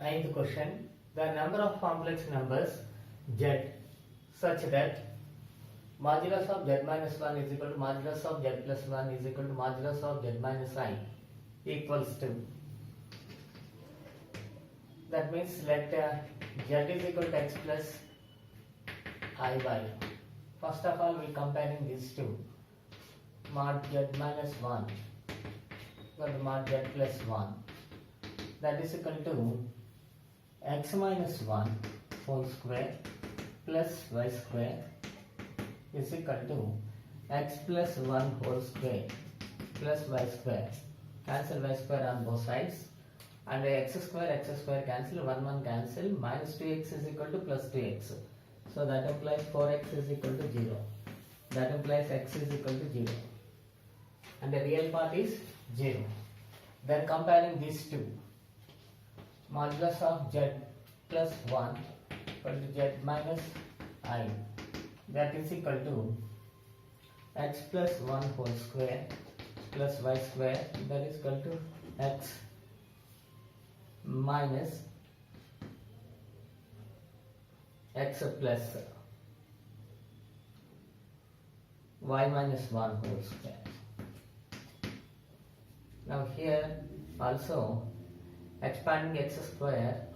Ninth question. The number of complex numbers z such that modulus of z minus 1 is equal to modulus of z plus 1 is equal to modulus of z minus I equals to. That means let z is equal to x plus iy. First of all, we are comparing these two. Mod z minus 1 equal to mod z plus 1. That is equal to x minus 1 whole square plus y square is equal to x plus 1 whole square plus y square. Cancel y square on both sides. And x square cancel, 1 cancel, minus 2x is equal to plus 2x. So that implies 4x is equal to 0. That implies x is equal to 0. And the real part is 0. Then comparing these two. Modulus of z plus 1 equal to z minus I. That is equal to x plus 1 whole square plus y square. That is equal to x minus x plus y minus 1 whole square. Now here also expanding x square,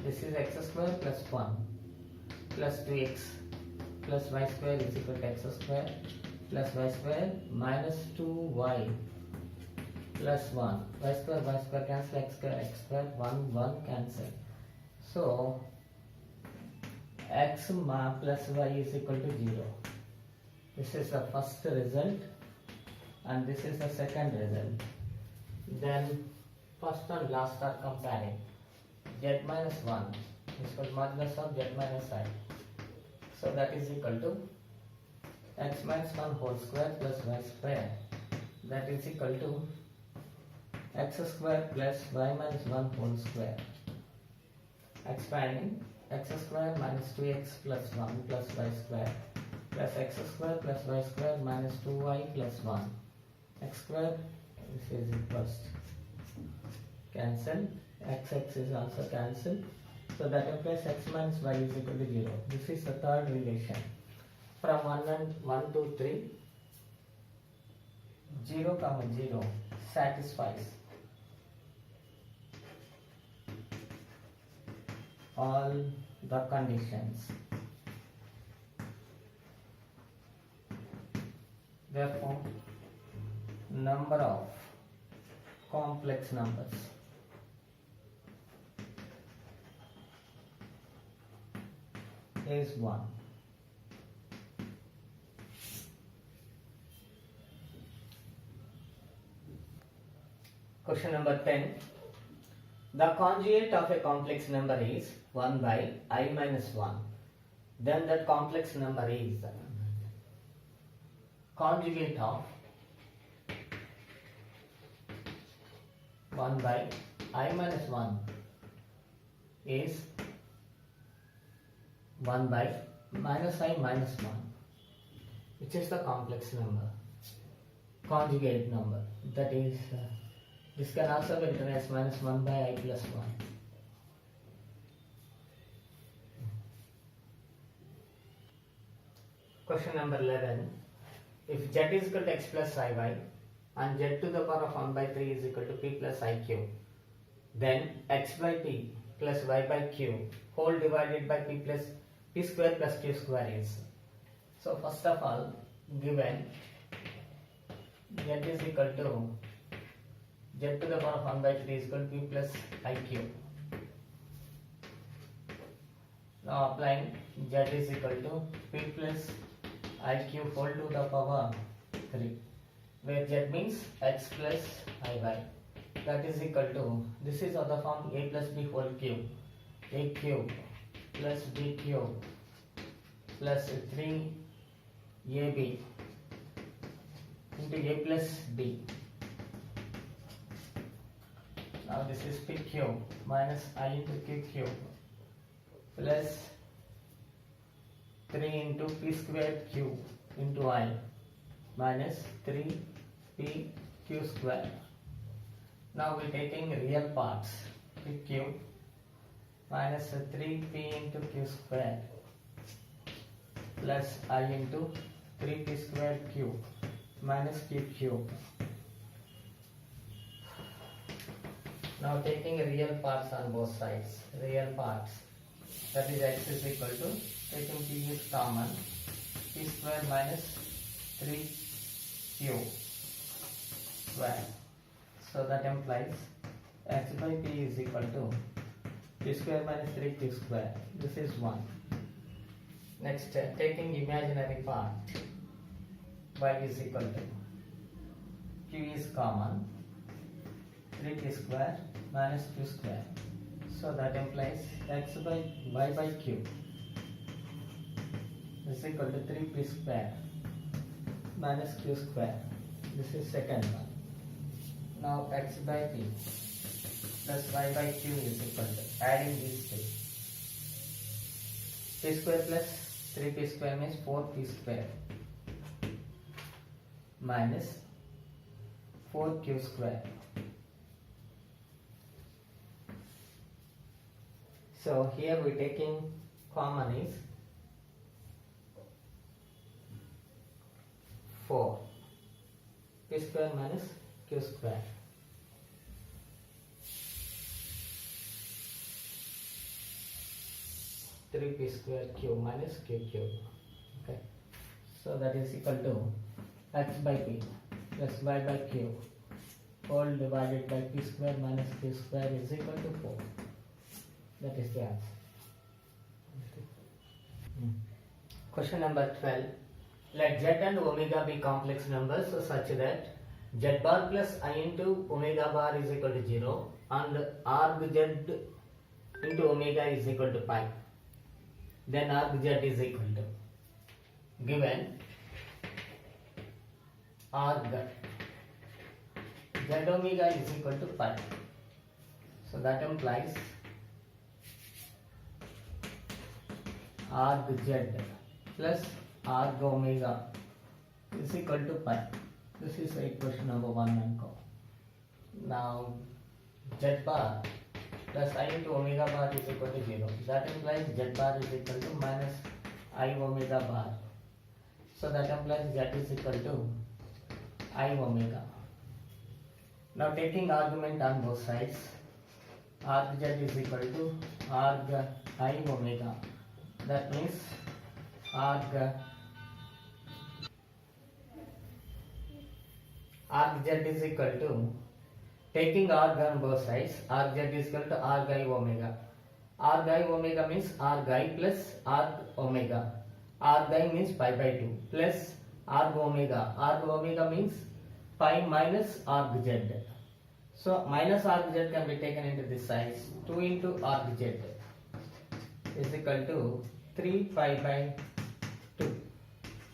this is x square plus 1 plus 2x plus y square is equal to x square plus y square minus 2y plus 1. Y square cancel, x square 1 cancel. So x plus y is equal to 0. This is the first result and this is the second result. Then first and last are comparing. Z minus 1 is equal to modulus of z minus I. So that is equal to x minus 1 whole square plus y square. That is equal to x square plus y minus 1 whole square. Expanding x square minus 2x plus 1 plus y square plus x square plus y square minus 2y plus 1. X square, this is equals cancel, x is also cancelled. So that implies x minus y is equal to 0. This is the third relation. From 1 to 3, 0, 0 satisfies all the conditions. Therefore, number of complex numbers is 1. Question number 10. The conjugate of a complex number is 1 by I minus 1. Then that complex number is conjugate of 1 by I minus 1 is 1 by minus I minus 1, which is the complex number, conjugate number. That is, this can also be written as minus 1 by I plus 1. Question number 11. If z is equal to x plus iy and z to the power of 1 by 3 is equal to p plus iq, then x by p plus y by q whole divided by p square plus q square is. So first of all, given z is equal to z to the power of 1 by 3 is equal to p plus iq. Now applying z is equal to p plus iq whole to the power 3, where z means x plus iy. That is equal to, this is of the form a plus b whole cube, a cube plus b cube plus 3ab into a plus b. Now this is p cube minus I into q cube plus 3 into p square cube into I minus 3p q square Now we're taking real parts. Pq minus 3p into q square plus I into 3p square q minus q cube. Now taking real parts on both sides. Real parts. That is x is equal to, taking p is common, p square minus 3q square. So that implies x by p is equal to p square minus 3q square. This is 1. Next, taking imaginary part, y is equal to, q is common, 3p square minus q square. So that implies x by y by q is equal to 3p square minus q square. This is second one. Now x by p plus y by q is equal to, adding these two, p square plus 3p square means 4p square minus 4q square. So here we're taking common is 4 p square minus q square. Three p square q minus q cube. Okay. So that is equal to x by p plus y by q whole divided by p square minus q square is equal to 4. That is the answer. Question number 12. Let z and omega be complex numbers such that z bar plus I into omega bar is equal to 0 and arg z into omega is equal to pi. Then arg z is equal to, given arg z omega is equal to pi. So that implies arg z plus arg omega is equal to pi. This is equation number 1 and co. Now z bar plus I into omega bar is equal to 0. That implies z bar is equal to minus I omega bar. So that implies z is equal to I omega. Now taking argument on both sides, arg z is equal to arg I omega. That means arg z is equal to, taking arg on both sides, arg z is equal to arg I omega. Arg I omega means arg I plus arg omega. Arg I means pi by 2 plus arg omega. Arg omega means pi minus arg z. So minus arg z can be taken into this side. 2 into arg z is equal to 3 pi by 2.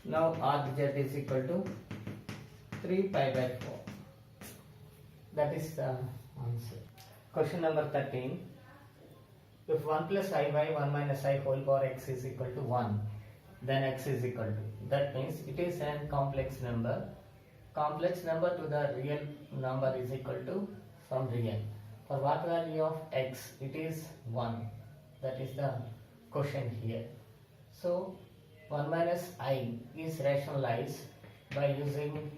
Now arg z is equal to 3 pi by 4. That is the answer. Question number 13. If 1 plus I by 1 minus I whole power x is equal to 1, then x is equal to. That means it is a complex number. Complex number to the real number is equal to some real. For what value of x? It is 1. That is the question here. So 1 minus I is rationalized by using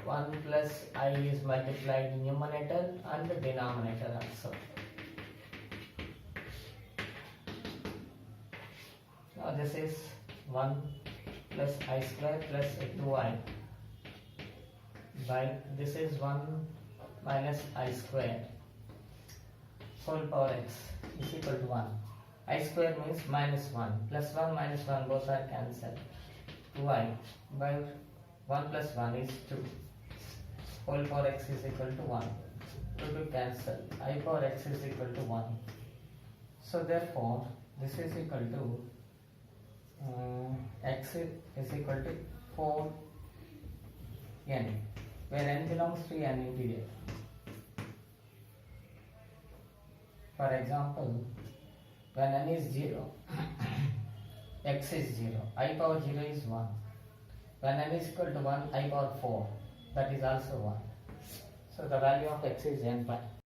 1 plus I is multiplied in numerator and the denominator also. Now this is 1 plus I square plus 2I by, this is 1 minus I square whole power x is equal to 1. I square means minus 1 plus 1 minus 1 both are cancelled. 2I by 1 plus 1 is 2. Whole power x is equal to 1. 2 to cancel. I power x is equal to 1. So therefore this is equal to x is equal to 4n, where n belongs to n integer. For example, when n is 0, x is 0, I power 0 is 1. When n is equal to 1, I power 4, that is also 1. So the value of x is n pi.